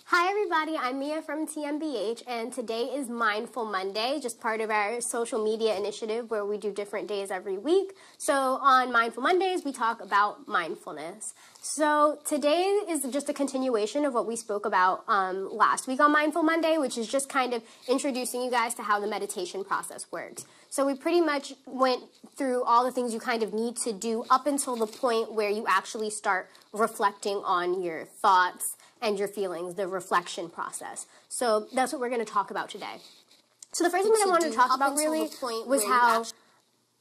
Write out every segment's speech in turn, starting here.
Hi everybody, I'm Mia from TMBH, and today is Mindful Monday, just part of our social media initiative where we do different days every week. So on Mindful Mondays, we talk about mindfulness. So today is just a continuation of what we spoke about last week on Mindful Monday, which is just kind of introducing you guys to how the meditation process works. So we pretty much went through all the things you kind of need to do up until the point where you actually start reflecting on your thoughts and your feelings, the reflection process. So that's what we're going to talk about today. So the first thing that I wanted to talk about really was how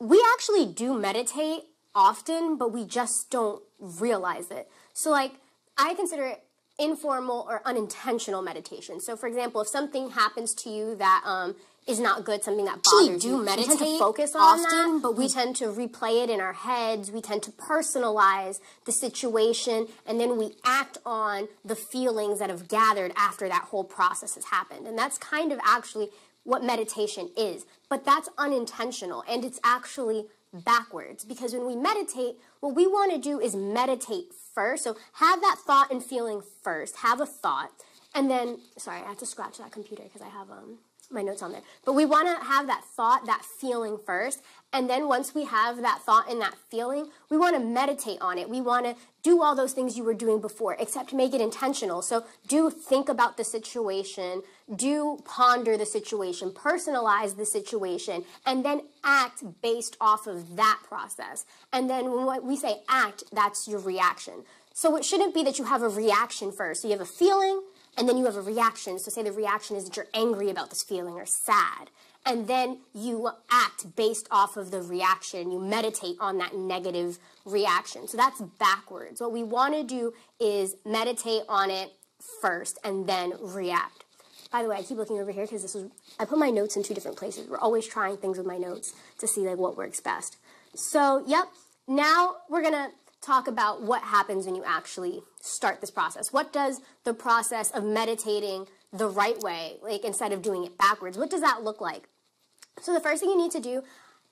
we actually do meditate often, but we just don't realize it. So like, I consider it informal or unintentional meditation. So for example, if something happens to you that is not good, something that bothers you, we tend to focus on that, but we tend to replay it in our heads, we tend to personalize the situation, and then we act on the feelings that have gathered after that whole process has happened. And that's kind of actually what meditation is. But that's unintentional, and it's actually backwards, because when we meditate, what we want to do is meditate first. So have that thought and feeling first, have a thought, and then, sorry, I have to scratch that computer because I have my notes on there. But we want to have that thought, that feeling first, and then once we have that thought and that feeling, we want to meditate on it. We want to do all those things you were doing before, except make it intentional. So do think about the situation, do ponder the situation, personalize the situation, and then act based off of that process. And then when we say act, that's your reaction. So it shouldn't be that you have a reaction first. So you have a feeling, and then you have a reaction. So say the reaction is that you're angry about this feeling or sad. And then you act based off of the reaction. You meditate on that negative reaction. So that's backwards. What we want to do is meditate on it first and then react. By the way, I keep looking over here because I put my notes in two different places. We're always trying things with my notes to see like what works best. So, yep, now we're going to talk about what happens when you actually start this process. What does the process of meditating the right way, like instead of doing it backwards, what does that look like? So the first thing you need to do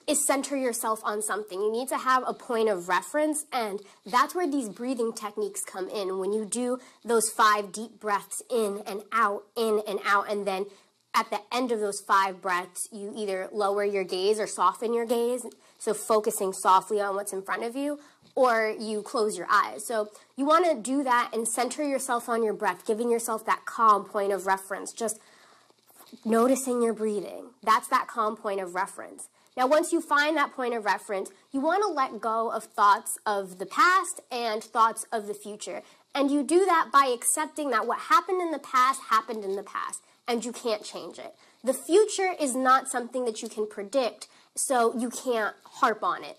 is center yourself on something. You need to have a point of reference, and that's where these breathing techniques come in. When you do those 5 deep breaths in and out, and then at the end of those 5 breaths, you either lower your gaze or soften your gaze, so focusing softly on what's in front of you, or you close your eyes. So you want to do that and center yourself on your breath, giving yourself that calm point of reference, just noticing your breathing. That's that calm point of reference. Now, once you find that point of reference, you want to let go of thoughts of the past and thoughts of the future. And you do that by accepting that what happened in the past, and you can't change it. The future is not something that you can predict, so you can't harp on it.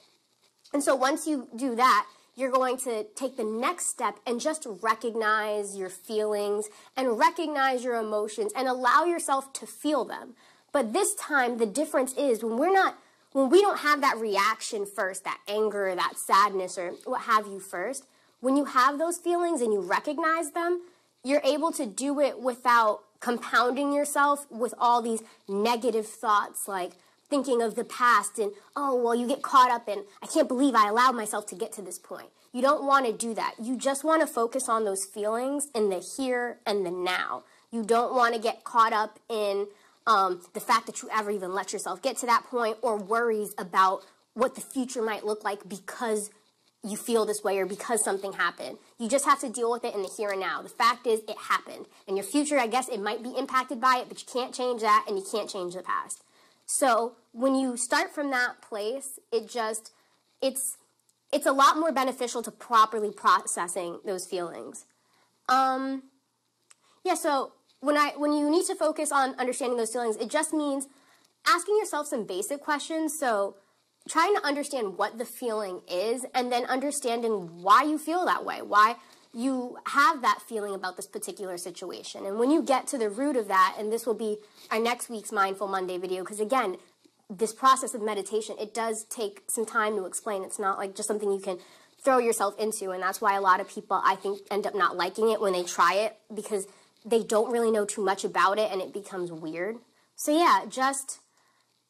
And so once you do that, you're going to take the next step and just recognize your feelings and recognize your emotions and allow yourself to feel them. But this time, the difference is when we don't have that reaction first, that anger, that sadness, or what have you first, when you have those feelings and you recognize them, you're able to do it without compounding yourself with all these negative thoughts like thinking of the past and, oh, well, you get caught up in, I can't believe I allowed myself to get to this point. You don't want to do that. You just want to focus on those feelings in the here and the now. You don't want to get caught up in the fact that you ever even let yourself get to that point, or worries about what the future might look like because you feel this way or because something happened. You just have to deal with it in the here and now. The fact is, it happened. And your future, I guess, it might be impacted by it, but you can't change that and you can't change the past. So when you start from that place, it's a lot more beneficial to properly processing those feelings. So when you need to focus on understanding those feelings, it just means asking yourself some basic questions. So trying to understand what the feeling is, and then understanding why you feel that way, why you have that feeling about this particular situation. And when you get to the root of that, and this will be our next week's Mindful Monday video, because again, this process of meditation, it does take some time to explain. It's not like just something you can throw yourself into, and that's why a lot of people, I think, end up not liking it when they try it, because they don't really know too much about it, and it becomes weird. So yeah,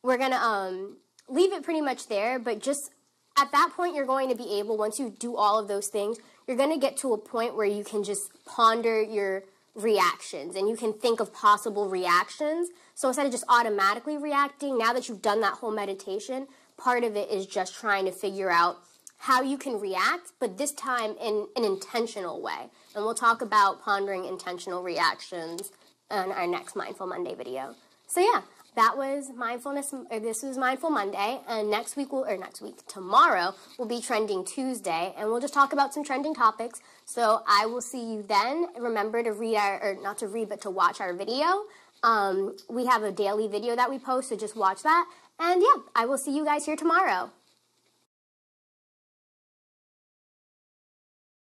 we're going to leave it pretty much there, but just at that point, you're going to be able, once you do all of those things, you're going to get to a point where you can just ponder your reactions, and you can think of possible reactions. So instead of just automatically reacting, now that you've done that whole meditation, part of it is just trying to figure out how you can react, but this time in an intentional way. And we'll talk about pondering intentional reactions in our next Mindful Monday video. So yeah, that was this was Mindful Monday, and tomorrow will be Trending Tuesday, and we'll just talk about some trending topics. So I will see you then. Remember to to watch our video. We have a daily video that we post, so just watch that. And yeah, I will see you guys here tomorrow.